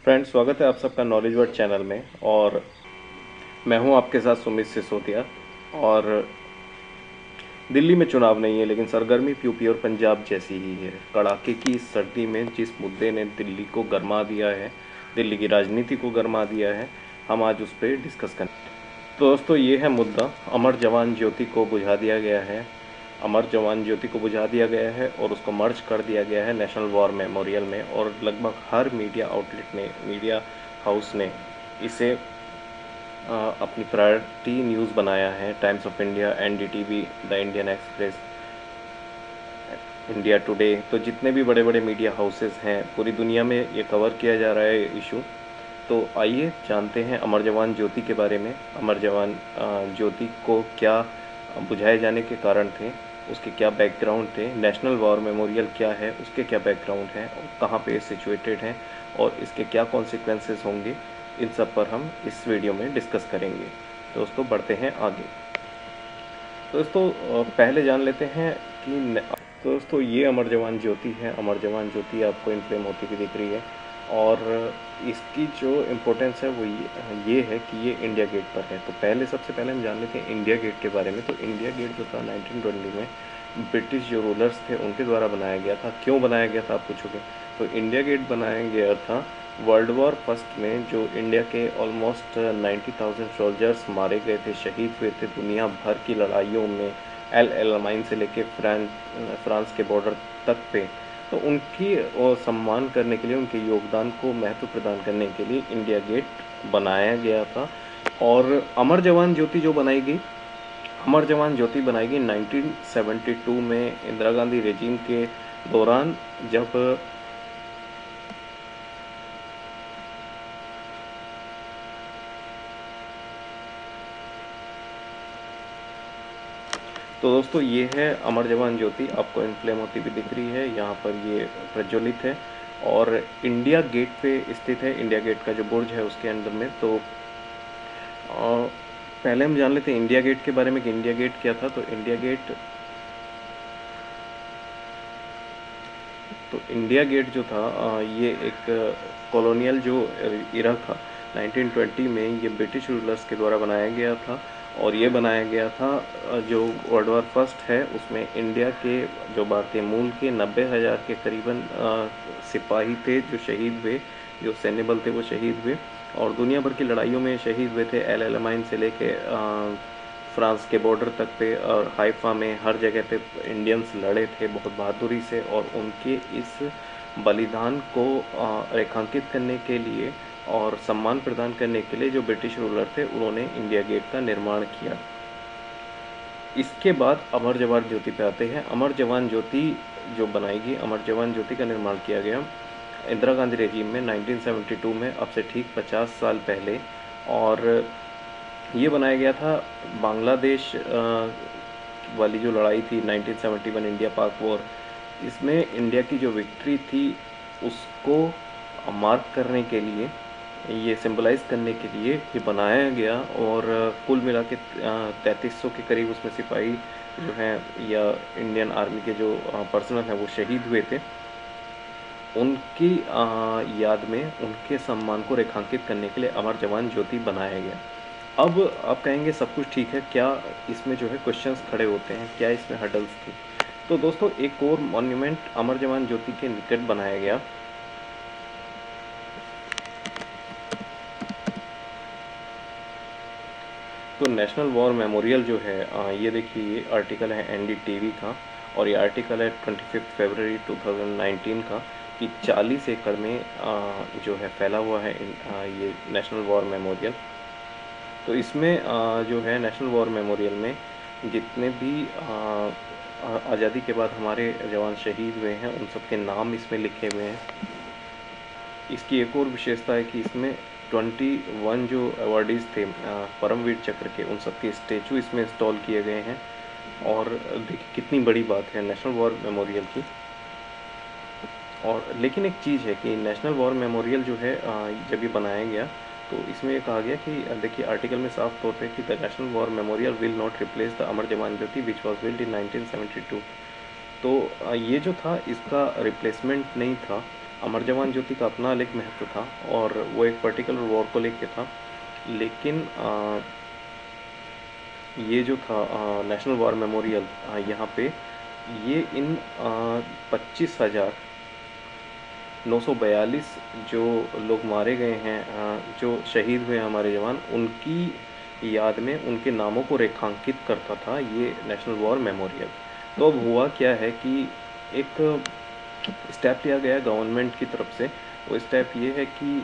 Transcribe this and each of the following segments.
Friends, स्वागत है आप सबका नॉलेज वर्ड चैनल में। और मैं हूं आपके साथ सुमित सिसोदिया। और दिल्ली में चुनाव नहीं है, लेकिन सरगर्मी यूपी और पंजाब जैसी ही है। कड़ाके की इस सर्दी में जिस मुद्दे ने दिल्ली को गरमा दिया है, दिल्ली की राजनीति को गरमा दिया है, हम आज उस पर डिस्कस करें। तो दोस्तों, ये है मुद्दा। अमर जवान ज्योति को बुझा दिया गया है। अमर जवान ज्योति को बुझा दिया गया है और उसको मर्ज कर दिया गया है नेशनल वॉर मेमोरियल में। और लगभग हर मीडिया आउटलेट ने, मीडिया हाउस ने इसे अपनी प्रायोरिटी न्यूज़ बनाया है। Times of India, NDTV, the Indian express, India today, तो जितने भी बड़े बड़े मीडिया हाउसेस हैं, पूरी दुनिया में ये कवर किया जा रहा है इशू। तो आइए जानते हैं अमर जवान ज्योति के बारे में। अमर जवान ज्योति को क्या बुझाए जाने के कारण थे, उसके क्या बैकग्राउंड थे, नेशनल वॉर मेमोरियल क्या है, उसके क्या बैकग्राउंड है, और कहाँ पे सिचुएटेड है, और इसके क्या कॉन्सिक्वेंसेस होंगे, इन सब पर हम इस वीडियो में डिस्कस करेंगे। दोस्तों, बढ़ते हैं आगे। दोस्तों, पहले जान लेते हैं कि दोस्तों, ये अमर जवान ज्योति है। अमर जवान ज्योति आपको इनफ्लेम होती हुई दिख रही है। और इसकी जो इम्पोर्टेंस है वो ये है कि ये इंडिया गेट पर है। तो सबसे पहले हम जान लेते हैं इंडिया गेट के बारे में। तो इंडिया गेट जो था 1920 में ब्रिटिश जो रूलर्स थे उनके द्वारा बनाया गया था। क्यों बनाया गया था, आप पूछोगे। तो इंडिया गेट बनाया गया था वर्ल्ड वॉर फर्स्ट में, जो इंडिया के ऑलमोस्ट 90,000 सोल्जर्स मारे गए थे, शहीद हुए थे दुनिया भर की लड़ाइयों में, एल एलामाइन से लेके फ्रांस के बॉर्डर तक पे। तो उनकी सम्मान करने के लिए, उनके योगदान को महत्व प्रदान करने के लिए इंडिया गेट बनाया गया था। और अमर जवान ज्योति जो बनाई गई, अमर जवान ज्योति बनाई गई 1972 में इंदिरा गांधी रेजिम के दौरान, जब तो दोस्तों, ये है अमर जवान ज्योति। आपको इनफ्लेम होती भी दिख रही है, यहाँ पर ये प्रज्वलित है और इंडिया गेट पे स्थित है। इंडिया गेट का जो बुर्ज है उसके अंदर में। तो पहले हम जान लेते हैं इंडिया गेट के बारे में कि इंडिया गेट क्या था। तो इंडिया गेट जो था, ये एक कॉलोनियल जो इरा था 1920 में, ये ब्रिटिश रूलर्स के द्वारा बनाया गया था। और ये बनाया गया था जो वर्ल्ड वॉर फर्स्ट है उसमें इंडिया के जो भारतीय मूल के 90,000 के करीबन सिपाही थे जो शहीद हुए, जो सैन्य बल थे वो शहीद हुए। और दुनिया भर की लड़ाइयों में शहीद हुए थे, एल एलामाइन से लेके फ्रांस के बॉर्डर तक पे, और हाइफा में, हर जगह पे इंडियंस लड़े थे बहुत बहादुरी से। और उनके इस बलिदान को रेखांकित करने के लिए और सम्मान प्रदान करने के लिए जो ब्रिटिश रूलर थे उन्होंने इंडिया गेट का निर्माण किया। इसके बाद अमर जवान ज्योति पे आते हैं। अमर जवान ज्योति जो बनाई गई, अमर जवान ज्योति का निर्माण किया गया इंदिरा गांधी रेजिम में 1972 में, अब से ठीक 50 साल पहले। और ये बनाया गया था बांग्लादेश वाली जो लड़ाई थी 1971 इंडिया पाक वॉर, इसमें इंडिया की जो विक्ट्री थी उसको मार्क करने के लिए, ये सिंबलाइज करने के लिए ये बनाया गया। और कुल मिला के 3300 के करीब उसमें सिपाही जो हैं या इंडियन आर्मी के जो पर्सनल हैं वो शहीद हुए थे। उनकी याद में, उनके सम्मान को रेखांकित करने के लिए अमर जवान ज्योति बनाया गया। अब आप कहेंगे सब कुछ ठीक है, क्या इसमें जो है क्वेश्चंस खड़े होते हैं, क्या इसमें हर्डल्स थी। तो दोस्तों, एक और मॉन्यूमेंट अमर जवान ज्योति के निकट बनाया गया। तो नेशनल वॉर मेमोरियल जो है, ये देखिए, ये आर्टिकल है एनडीटीवी का, और ये आर्टिकल है 25 फरवरी 2019 का, कि 40 एकड़ में जो है फैला हुआ है ये नेशनल वॉर मेमोरियल। तो इसमें जो है नेशनल वॉर मेमोरियल में जितने भी आज़ादी के बाद हमारे जवान शहीद हुए हैं उन सबके नाम इसमें लिखे हुए हैं। इसकी एक और विशेषता है कि इसमें 21 जो अवार्डीज़ थे परमवीर चक्र के, उन सबके स्टेचू इसमें इंस्टॉल किए गए हैं। और देखिए कितनी बड़ी बात है नेशनल वॉर मेमोरियल की। और लेकिन एक चीज़ है कि नेशनल वॉर मेमोरियल जो है जब ये बनाया गया तो इसमें ये कहा गया कि देखिए आर्टिकल में साफ तौर पे कि the national war memorial will not replace the Amar Jawan Jyoti which was build in 1972। तो ये जो था इसका रिप्लेसमेंट नहीं था, अमर जवान ज्योति का अपना अलग महत्व था और वो एक पर्टिकुलर वॉर को लेके था। लेकिन ये जो था नेशनल वॉर मेमोरियल यहाँ पे ये इन 25,942 जो लोग मारे गए हैं, जो शहीद हुए हैं हमारे जवान, उनकी याद में उनके नामों को रेखांकित करता था ये नेशनल वॉर मेमोरियल। तो अब हुआ क्या है कि एक स्टेप लिया गया गवर्नमेंट की तरफ से। वो स्टेप ये है कि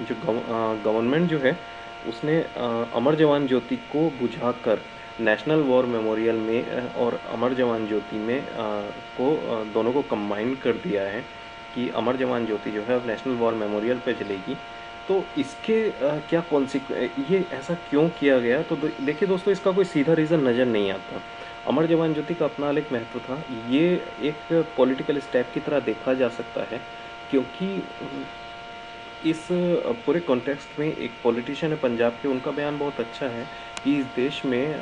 जो गवर्नमेंट जो है उसने अमर जवान ज्योति को बुझाकर नेशनल वॉर मेमोरियल में और अमर जवान ज्योति में दोनों को कंबाइन कर दिया है कि अमर जवान ज्योति जो है अब नेशनल वॉर मेमोरियल पे चलेगी। तो इसके क्या ये ऐसा क्यों किया गया, तो देखिए दोस्तों, इसका कोई सीधा रीज़न नज़र नहीं आता। अमर जवान ज्योति का अपना अलग महत्व था। ये एक पॉलिटिकल स्टेप की तरह देखा जा सकता है, क्योंकि इस पूरे कॉन्टेक्स्ट में एक पॉलिटिशियन है पंजाब के, उनका बयान बहुत अच्छा है कि इस देश में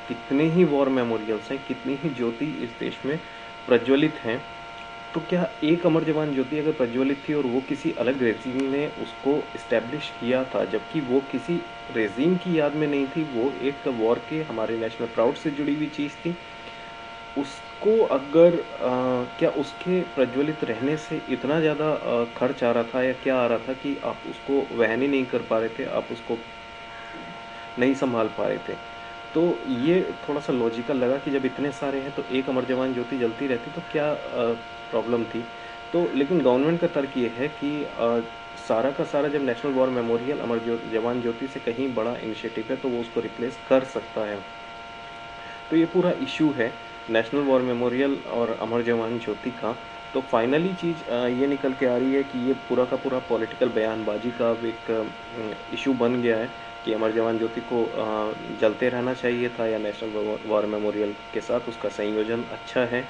कितने ही वॉर मेमोरियल्स हैं, कितनी ही ज्योति इस देश में प्रज्वलित हैं। तो क्या एक अमर जवान ज्योति अगर प्रज्वलित थी और वो किसी अलग रेजीम ने उसको इस्टेब्लिश किया था, जबकि वो किसी रेजीम की याद में नहीं थी, वो एक वॉर के हमारे नेशनल प्राउड से जुड़ी हुई चीज़ थी, उसको अगर क्या उसके प्रज्वलित रहने से इतना ज़्यादा खर्च आ रहा था या क्या आ रहा था कि आप उसको वहन ही नहीं कर पा रहे थे, आप उसको नहीं संभाल पा रहे थे। तो ये थोड़ा सा लॉजिकल लगा कि जब इतने सारे हैं तो एक अमर जवान ज्योति जलती रहती तो क्या प्रॉब्लम थी। तो लेकिन गवर्नमेंट का तर्क ये है कि सारा का सारा जब नेशनल वॉर मेमोरियल जवान ज्योति से कहीं बड़ा इनिशिएटिव है तो वो उसको रिप्लेस कर सकता है। तो ये पूरा इशू है नेशनल वॉर मेमोरियल और अमर जवान ज्योति का। तो फाइनली चीज़ ये निकल के आ रही है कि ये पूरा का पूरा पॉलिटिकल बयानबाजी का एक इशू बन गया है कि अमर जवान ज्योति को जलते रहना चाहिए था या नेशनल वॉर मेमोरियल के साथ उसका संयोजन अच्छा है।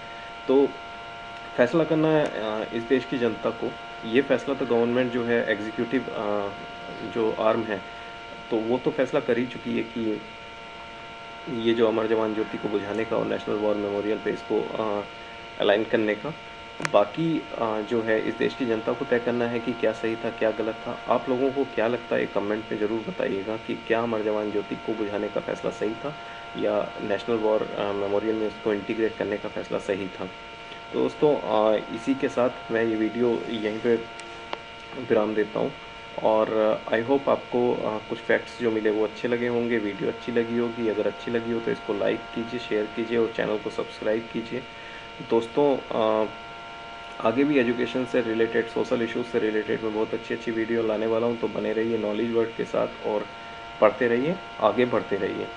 तो फैसला करना है इस देश की जनता को। ये फैसला तो गवर्नमेंट जो है एग्जीक्यूटिव जो आर्म है तो वो तो फैसला कर ही चुकी है कि ये जो अमर जवान ज्योति को बुझाने का और नेशनल वॉर मेमोरियल पे इसको अलाइन करने का। बाकी जो है इस देश की जनता को तय करना है कि क्या सही था क्या गलत था। आप लोगों को क्या लगता है कमेंट में ज़रूर बताइएगा कि क्या अमर जवान ज्योति को बुझाने का फैसला सही था या नेशनल वॉर मेमोरियल में इसको इंटीग्रेट करने का फैसला सही था। तो दोस्तों इसी के साथ मैं ये वीडियो यहीं पे विराम देता हूँ और आई होप आपको कुछ फैक्ट्स जो मिले वो अच्छे लगे होंगे, वीडियो अच्छी लगी होगी। अगर अच्छी लगी हो तो इसको लाइक कीजिए, शेयर कीजिए और चैनल को सब्सक्राइब कीजिए। दोस्तों आगे भी एजुकेशन से रिलेटेड, सोशल इश्यूज से रिलेटेड मैं बहुत अच्छी अच्छी वीडियो लाने वाला हूँ, तो बने रहिए नॉलेज वर्ड के साथ और पढ़ते रहिए, आगे बढ़ते रहिए।